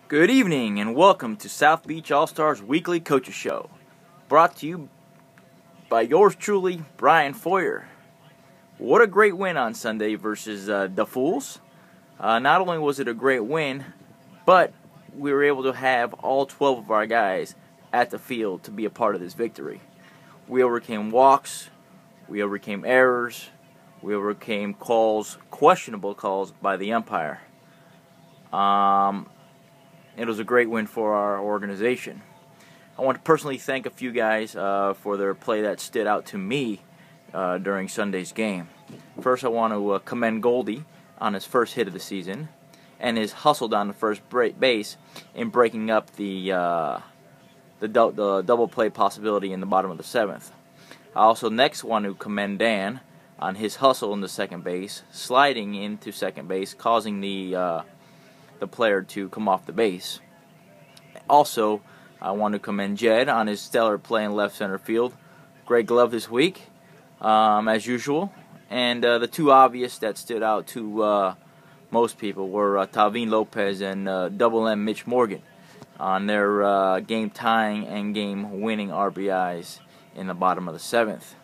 Good evening and welcome to South Beach All-Stars Weekly Coaches Show, brought to you by yours truly, Brian Foyer. What a great win on Sunday versus the Fools. Not only was it a great win, but we were able to have all 12 of our guys at the field to be a part of this victory. We overcame walks, we overcame errors, we overcame questionable calls by the umpire. It was a great win for our organization. I want to personally thank a few guys for their play that stood out to me during Sunday's game. First, I want to commend Goldie on his first hit of the season and his hustle down the first base in breaking up the double play possibility in the bottom of the seventh. I also next want to commend Dan on his hustle in the second base, sliding into second base, causing the player to come off the base. Also, I want to commend Jed on his stellar play in left center field. Great glove this week, as usual. And the two obvious that stood out to most people were Tavin Lopez and Double M Mitch Morgan on their game-tying and game-winning RBIs in the bottom of the seventh.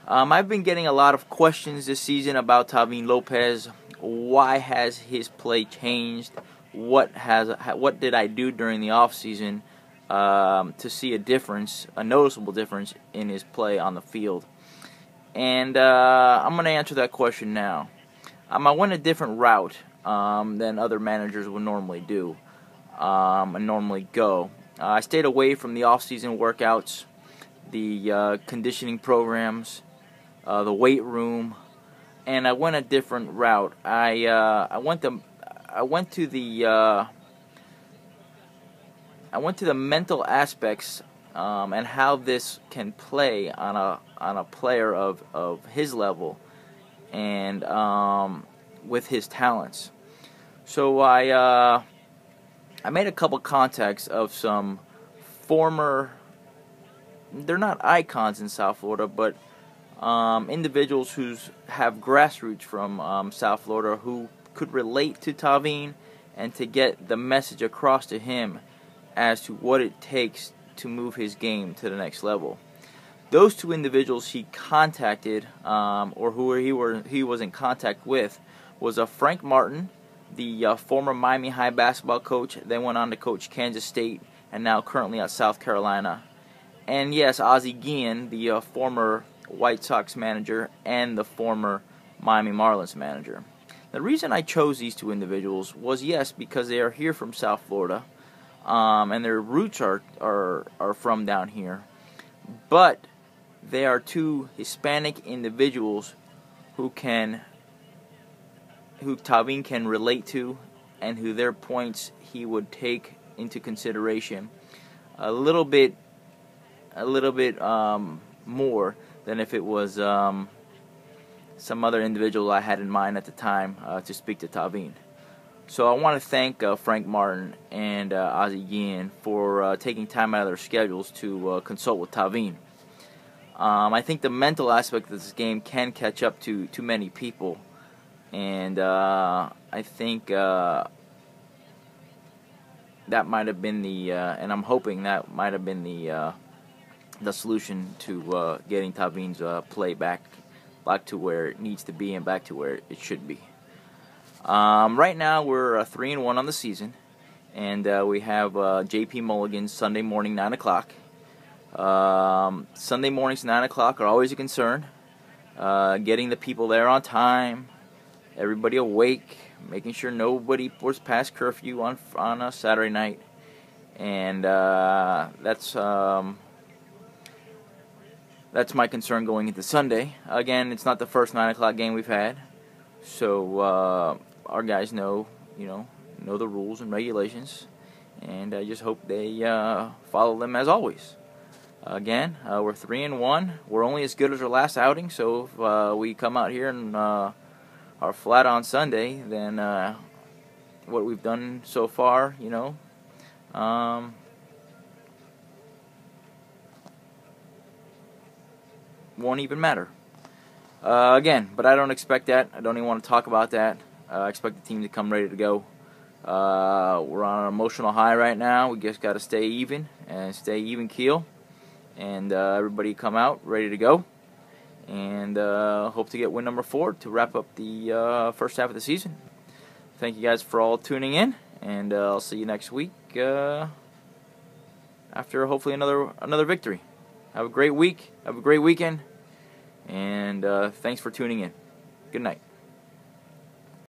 I've been getting a lot of questions this season about Tavin Lopez. Why has his play changed? What did I do during the off season to see a noticeable difference in his play on the field? And I'm going to answer that question now. I went a different route than other managers would normally do and normally go. I stayed away from the off-season workouts, the conditioning programs, the weight room, and I went a different route. I went to the mental aspects and how this can play on a player of his level and with his talents. So I made a couple contacts of some former, they're not icons in South Florida, but individuals who have grassroots from South Florida who could relate to Tavin and to get the message across to him as to what it takes to move his game to the next level. Those two individuals he contacted, or who he was in contact with, was Frank Martin, the former Miami High basketball coach, then went on to coach Kansas State, and now currently at South Carolina. And yes, Ozzie Guillen, the former White Sox manager and the former Miami Marlins manager. The reason I chose these two individuals was, yes, because they are here from South Florida, and their roots are from down here, but they are two Hispanic individuals who Tavin can relate to, and who their points he would take into consideration a little bit more than if it was some other individual I had in mind at the time to speak to Tavin. So I want to thank Frank Martin and Ozzie Guillen for taking time out of their schedules to consult with Tavin. I think the mental aspect of this game can catch up to too many people, and I think that might have been and I'm hoping that might have been the solution to getting Tavin's play back to where it needs to be and back to where it should be. Right now we're 3-1 on the season, and we have J.P. Mulligan's Sunday morning 9 o'clock. Sunday mornings 9 o'clock are always a concern. Getting the people there on time, everybody awake, making sure nobody was past curfew on a Saturday night, and that's my concern going into Sunday. Again, it's not the first 9 o'clock game we've had, so our guys know the rules and regulations, and I just hope they follow them as always. Again, we're 3-1. We're only as good as our last outing, so if we come out here and are flat on Sunday, then what we've done so far, won't even matter. Again, but I don't expect that. I don't even want to talk about that. I expect the team to come ready to go. We're on an emotional high right now. We just got to stay even and stay even keel, and everybody come out ready to go, and hope to get win number 4 to wrap up the first half of the season. Thank you guys for all tuning in, and I'll see you next week after hopefully another victory. Have a great week. Have a great weekend, and thanks for tuning in. Good night.